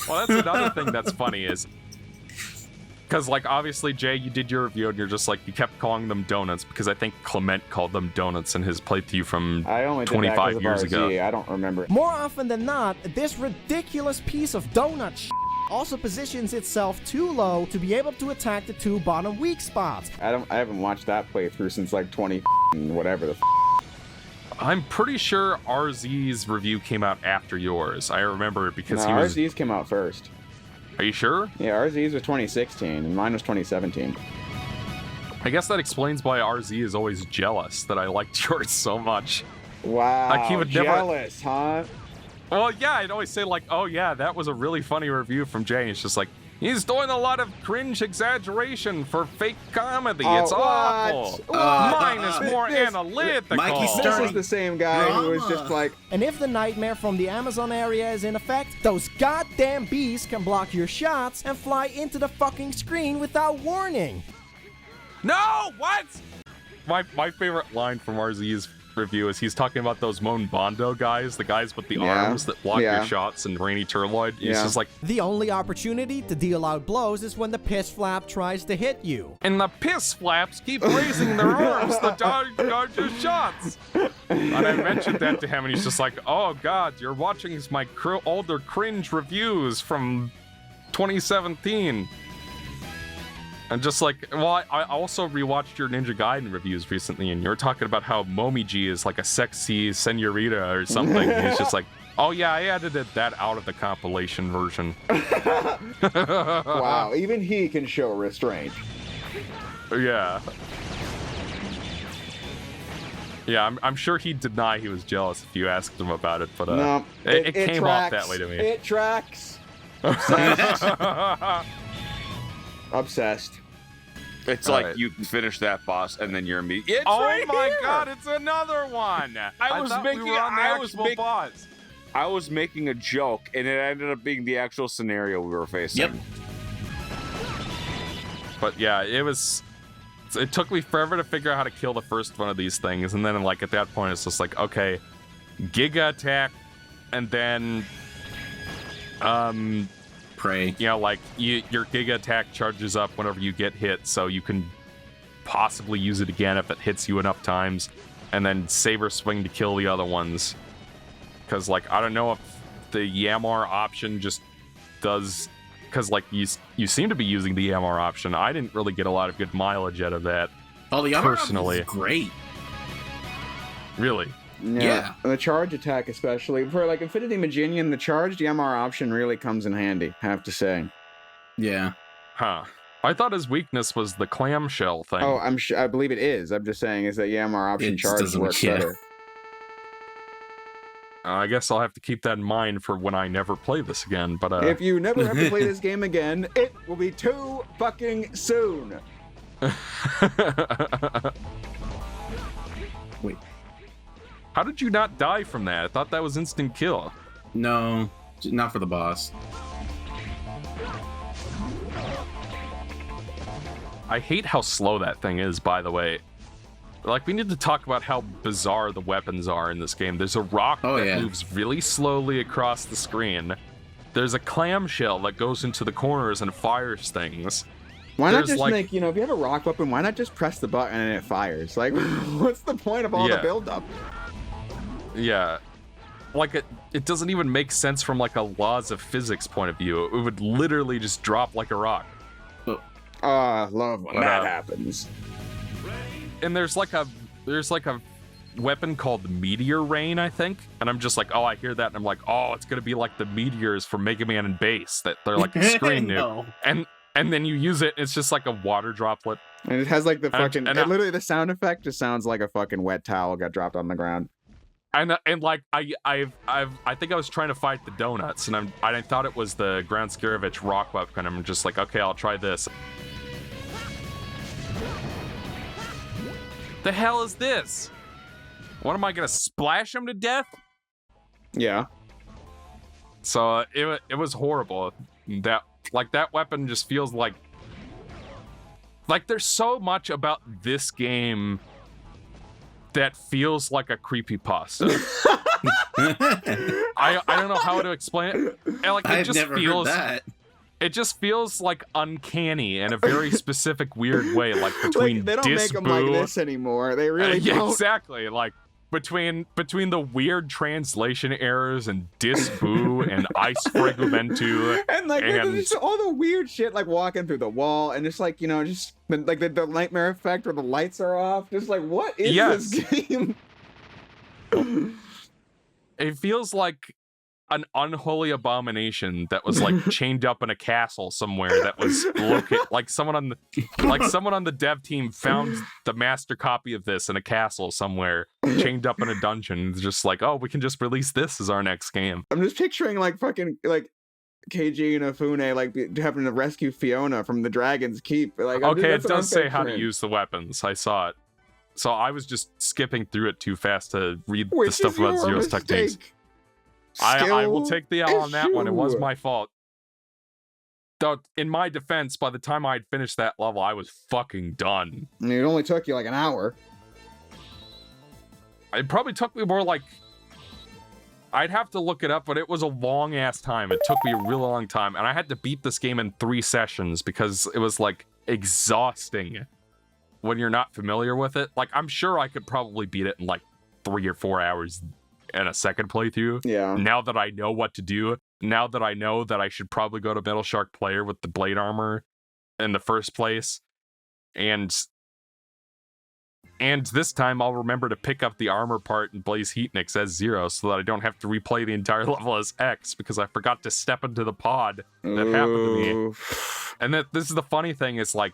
Well, that's another thing that's funny is because, like, obviously, Jay, you did your review and you're just like, you kept calling them donuts because I think Clement called them donuts in his playthrough from I only did 25 years RZ. ago. I don't remember. More often than not, this ridiculous piece of donut also positions itself too low to be able to attack the two bottom weak spots. I haven't watched that playthrough since like 20 whatever the I'm pretty sure RZ's review came out after yours. I remember it because No, RZ's came out first. Are you sure? Yeah, RZ's was 2016 and mine was 2017. I guess that explains why RZ is always jealous that I liked yours so much. Wow, Like, he would jealous, huh? Well, yeah, I'd always say, like, oh, yeah, that was a really funny review from Jay. It's just like, he's doing a lot of cringe exaggeration for fake comedy. It's awful. Mine is more analytical. Mikey's This is the same guy who was just like... And if the nightmare from the Amazon area is in effect, those goddamn bees can block your shots and fly into the fucking screen without warning. No, what? My favorite line from RZ's review is he's talking about those Mon Bondo guys, the guys with the arms that block your shots and Rainy Turloid. He's just like, the only opportunity to deal out blows is when the piss flap tries to hit you. and the piss flaps keep raising their arms to dodge your shots. And I mentioned that to him, and he's just like, oh god, you're watching my older cringe reviews from 2017. And just like, well, I also rewatched your Ninja Gaiden reviews recently, and you were talking about how Momiji is like a sexy senorita or something. And he's just like, oh yeah, I edited that out of the compilation version. Wow, even he can show restraint. Yeah. Yeah, I'm sure he'd deny he was jealous if you asked him about it, but no, it came tracks. off that way to me. It tracks. Obsessed. Obsessed. It's like you can finish that boss and then you're immediately. It's oh right my here! god, it's another one! I was making a joke, and it ended up being the actual scenario we were facing. Yep. But yeah, it took me forever to figure out how to kill the first one of these things, and then like at that point it's just like, okay, Giga Attack, and then Pray. You know, like your Giga Attack charges up whenever you get hit, so you can possibly use it again if it hits you enough times, and then Saber Swing to kill the other ones. Because, like, I don't know if the Yammark option just does... Because, like, you seem to be using the Yammark option. I didn't really get a lot of good mileage out of that, Oh, the Yammark personally. is great. Really? Yeah. And the charge attack, especially for like Infinity Maginian, the charged Yammark option really comes in handy, I have to say. Yeah. Huh. I thought his weakness was the clamshell thing. Oh, I believe it is. I'm just saying is that Yammark option It just charge doesn't- works yeah. better. I guess I'll have to keep that in mind for when I never play this again, but If you never have to play this game again, it will be too fucking soon. Wait. How did you not die from that? I thought that was instant kill. No, not for the boss. I hate how slow that thing is, by the way. Like, we need to talk about how bizarre the weapons are in this game. There's a rock that moves really slowly across the screen. There's a clamshell that goes into the corners and fires things. Why not just make, if you have a rock weapon, why not just press the button and it fires? Like, what's the point of all the build-up? Yeah. Like, it doesn't even make sense from, like, a laws of physics point of view. It would literally just drop like a rock. I love when that happens. And there's like a weapon called Meteor Rain, I think. And I'm just like, oh, I hear that, and I'm like, oh, it's gonna be like the meteors from Mega Man and Bass, that they're like a screen nuke. And then you use it, and it's just like a water droplet. And it has like the fucking literally the sound effect just sounds like a fucking wet towel got dropped on the ground. And like I think I was trying to fight the donuts, and I thought it was the Ground Scaravich rock weapon. I'm just like, okay, I'll try this. The hell is this? What am I gonna splash him to death? Yeah. So it was horrible. That weapon just feels like there's so much about this game that feels like a creepypasta. I don't know how to explain it. And, like, it I've just never feels heard that. it just feels like uncanny in a very specific weird way, like between Like, they don't make them like this anymore. They really yeah, don't. exactly. Like between the weird translation errors and disboo and ice fragmentu And like and just all the weird shit, like walking through the wall, and just like just like the nightmare effect where the lights are off. Just like, what is this game? it feels like an unholy abomination that was like chained up in a castle somewhere that was like someone on the dev team found the master copy of this in a castle somewhere chained up in a dungeon. It's just like, oh, we can just release this as our next game. I'm just picturing like fucking like KG Inafune like having to rescue Fiona from the Dragon's Keep. Like, okay, it does say how to use the weapons. I saw it. So I was just skipping through it too fast to read the stuff about Zero's techniques. I will take the L on that one. It was my fault. Though, in my defense, by the time I had finished that level, I was fucking done. I mean, it only took you like an hour. It probably took me more like... I'd have to look it up, but it was a long-ass time. It took me a really long time, and I had to beat this game in 3 sessions because it was, like, exhausting when you're not familiar with it. Like, I'm sure I could probably beat it in, like, 3 or 4 hours in a second playthrough. Yeah. Now that I know what to do, now that I know that I should probably go to Metal Shark Player with the blade armor in the first place, and this time I'll remember to pick up the armor part and Blaze Heatnix as Zero so that I don't have to replay the entire level as X because I forgot to step into the pod that happened to me. And this is the funny thing is, like,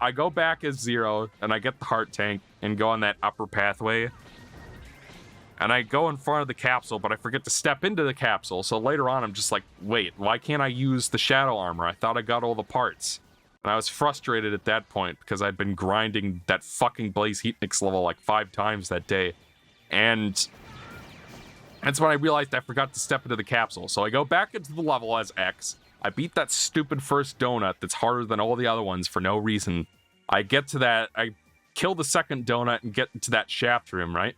I go back as Zero and I get the heart tank and go on that upper pathway. And I go in front of the capsule, but I forget to step into the capsule. So later on, I'm just like, wait, why can't I use the shadow armor? I thought I got all the parts. And I was frustrated at that point because I'd been grinding that fucking Blaze Heatnix level like 5 times that day. And that's when I realized I forgot to step into the capsule. So I go back into the level as X. I beat that stupid first donut that's harder than all the other ones for no reason. I get to that, I kill the second donut and get into that shaft room, right?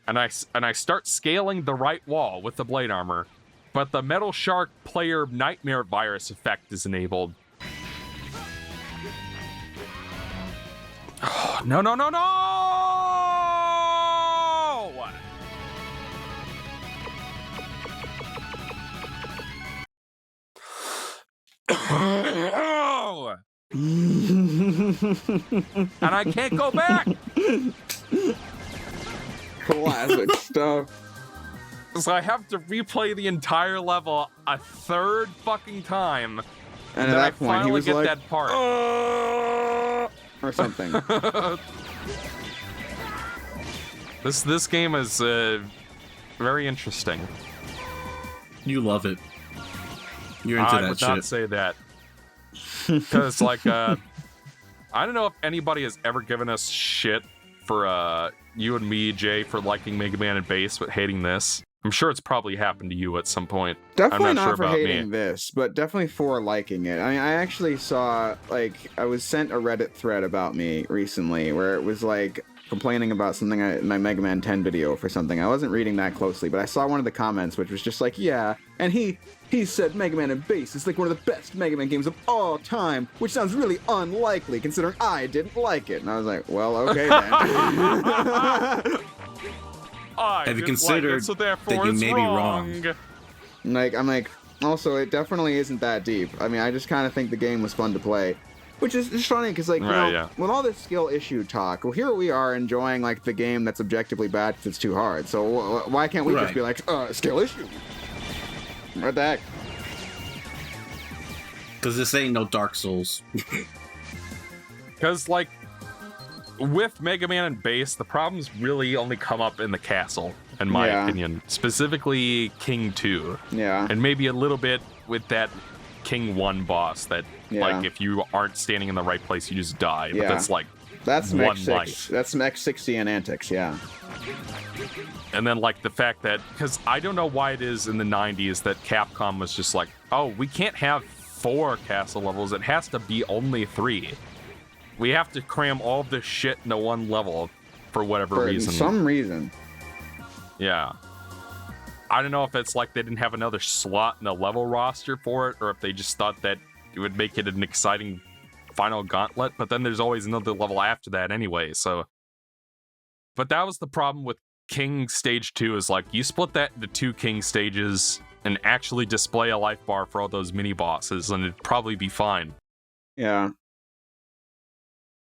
And I start scaling the right wall with the blade armor, but the Metal Shark Player Nightmare Virus effect is enabled. Oh, no! And I can't go back! Classic stuff. So I have to replay the entire level a 3rd fucking time. And at then I that point, he finally was get like, that part. or something. This game is very interesting. You love it. You're into I that would shit. not say that. Because, like, I don't know if anybody has ever given us shit for you and me, Jay, for liking Mega Man and Bass, but hating this. I'm sure it's probably happened to you at some point. Definitely I'm not not sure for about hating me. this, but definitely for liking it. I mean, I actually saw, like, I was sent a Reddit thread about me recently where it was, like, complaining about something in my Mega Man 10 video for something. I wasn't reading that closely, but I saw one of the comments, which was just like, yeah, and he said Mega Man and Bass is like one of the best Mega Man games of all time, which sounds really unlikely considering I didn't like it. And I was like, well, okay then. Have you considered so that you may be wrong? Like, I'm like, also, it definitely isn't that deep. I mean, I just kind of think the game was fun to play. Which is just funny, because, like, with all this skill issue talk, well, here we are enjoying, like, the game that's objectively bad because it's too hard. So why can't we just be like, skill issue? What the heck? Because this ain't no Dark Souls. Because, like, with Mega Man and Bass, the problems really only come up in the castle, in my opinion. Specifically, King 2. Yeah. And maybe a little bit with that King 1 boss that, like, if you aren't standing in the right place, you just die. But that's, like, that's one Mech life. That's some X60 and antics, yeah. And then, like, the fact that, because I don't know why it is in the 90s that Capcom was just like, oh, we can't have 4 castle levels, it has to be only 3. We have to cram all this shit into one level for whatever reason. For some reason. Yeah. I don't know if it's like they didn't have another slot in the level roster for it, or if they just thought that it would make it an exciting final gauntlet, but then there's always another level after that anyway, so... But that was the problem with King Stage 2, is like, you split that into 2 King stages and actually display a life bar for all those mini-bosses, and it'd probably be fine. Yeah.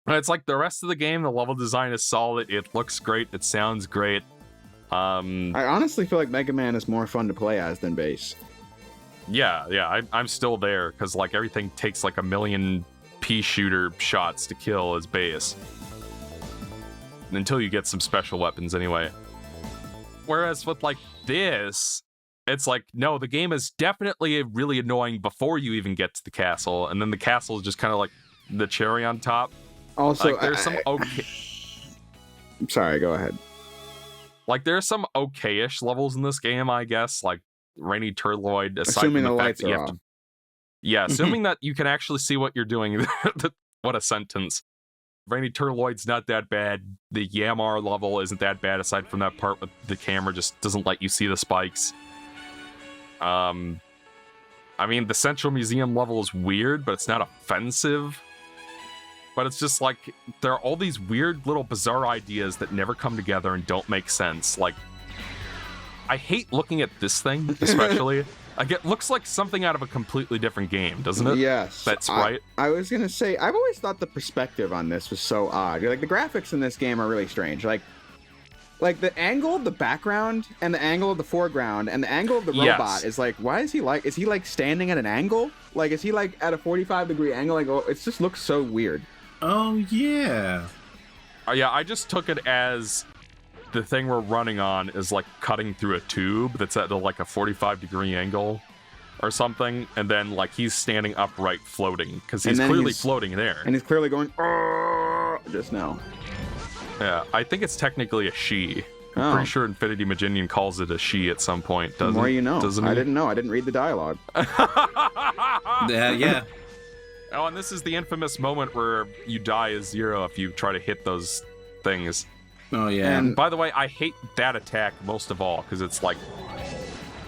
And it's like the rest of the game, the level design is solid, it looks great, it sounds great. I honestly feel like Mega Man is more fun to play as than Bass. Yeah, I'm still there, because like everything takes like a million pea shooter shots to kill as Bass. Until you get some special weapons anyway. Whereas with like this, it's like, no, the game is definitely really annoying before you even get to the castle, and then the castle is just kind of like the cherry on top. Also, like, there's some okay... Sorry, go ahead. Like, there's some okay-ish levels in this game, I guess, like Rainy Turloid, aside Assuming from the fact lights that you are have off. to... Yeah, assuming that you can actually see what you're doing. What a sentence. Rainy Turloid's not that bad. The Yammark level isn't that bad, aside from that part with the camera just doesn't let you see the spikes. I mean, the Central Museum level is weird, but it's not offensive. But it's just like, there are all these weird little bizarre ideas that never come together and don't make sense. Like, I hate looking at this thing, especially. Like, it looks like something out of a completely different game, doesn't it? Yes. That's right. I was gonna say, I've always thought the perspective on this was so odd. Like, the graphics in this game are really strange. Like the angle of the background and the angle of the foreground and the angle of the robot is like, why is he like standing at an angle? Like, is he like at a 45-degree angle? Like, oh, it just looks so weird. Oh, yeah. Yeah, I just took it as the thing we're running on is like cutting through a tube that's at like a 45-degree angle or something, and then like he's standing upright floating, because he's clearly floating there. And he's clearly going, just now. Yeah, I think it's technically a she. I'm pretty sure Infinity Maginian calls it a she at some point, doesn't he? The more you know. Doesn't he? I didn't know. I didn't read the dialogue. Yeah. Oh, and this is the infamous moment where you die as Zero if you try to hit those things. Oh, yeah. And by the way, I hate that attack most of all, because it's like,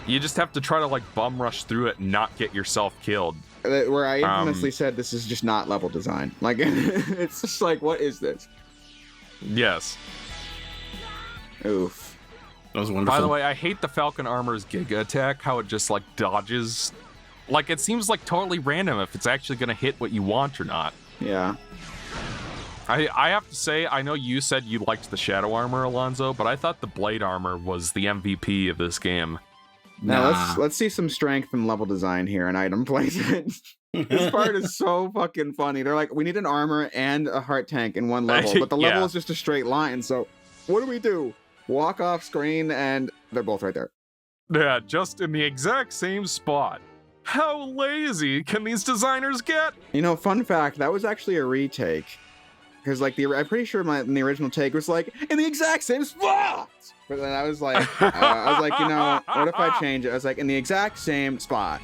you just have to try to like bum rush through it and not get yourself killed. Where I infamously said this is just not level design. Like, it's just like, what is this? Yes. Oof. That was wonderful. By the way, I hate the Falcon Armor's Giga attack, how it just like dodges. Like, it seems like totally random if it's actually going to hit what you want or not. Yeah. I have to say, I know you said you liked the Shadow Armor, Alonzo, but I thought the Blade Armor was the MVP of this game. Now let's see some strength and level design here and item placement. This part is so fucking funny. They're like, we need an armor and a heart tank in one level, but the level is just a straight line. So what do? Walk off screen, and they're both right there. Yeah, just in the exact same spot. How lazy can these designers get? You know, fun fact, that was actually a retake. Because, like, I'm pretty sure in the original take was like, in the exact same spot! But then I was like, you know, what if I change it? I was like, in the exact same spot.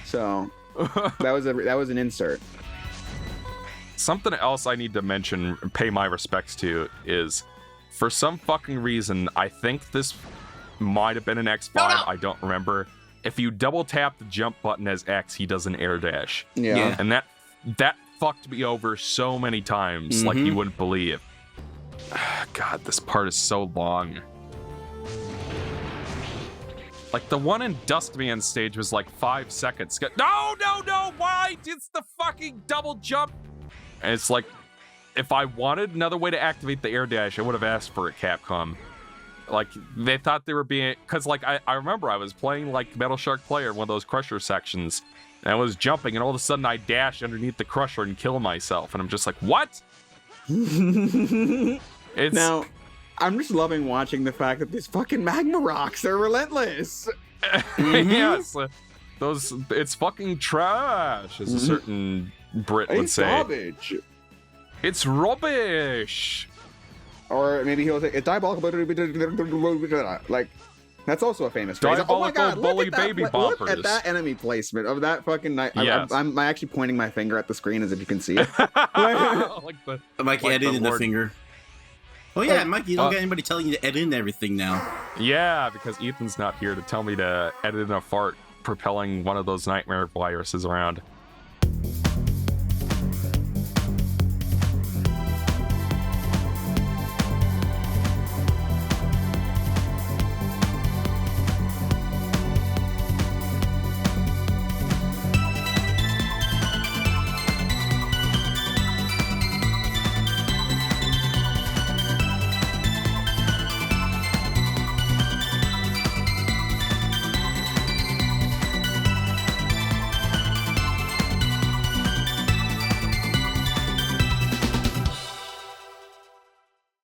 So, that was an insert. Something else I need to mention, pay my respects to, is, for some fucking reason, I think this might have been an X5, I don't remember. If you double tap the jump button as X, he does an air dash. Yeah. And that fucked me over so many times, like you wouldn't believe. God, this part is so long. Like, the one in Dustman stage was like 5 seconds. No! Why? It's the fucking double jump! And it's like, if I wanted another way to activate the air dash, I would have asked for it, Capcom. Like, they thought they were being... Because, like, I remember I was playing, like, Metal Shark Player, one of those Crusher sections, and I was jumping, and all of a sudden I dash underneath the Crusher and kill myself, and I'm just like, what? It's... Now, I'm just loving watching the fact that these fucking magma rocks are relentless. Yes. It's fucking trash, as a certain Brit would say. Garbage. It's rubbish. Or maybe he'll say, it's diabolical, like, that's also a famous phrase. Diabolical oh my God, bully look at baby that, look boppers. at that enemy placement of that fucking night. Yes. I'm actually pointing my finger at the screen as if you can see it. Mikey edited the finger. Oh yeah, Mikey, you don't got anybody telling you to edit in everything now. Yeah, because Ethan's not here to tell me to edit in a fart propelling one of those nightmare viruses around.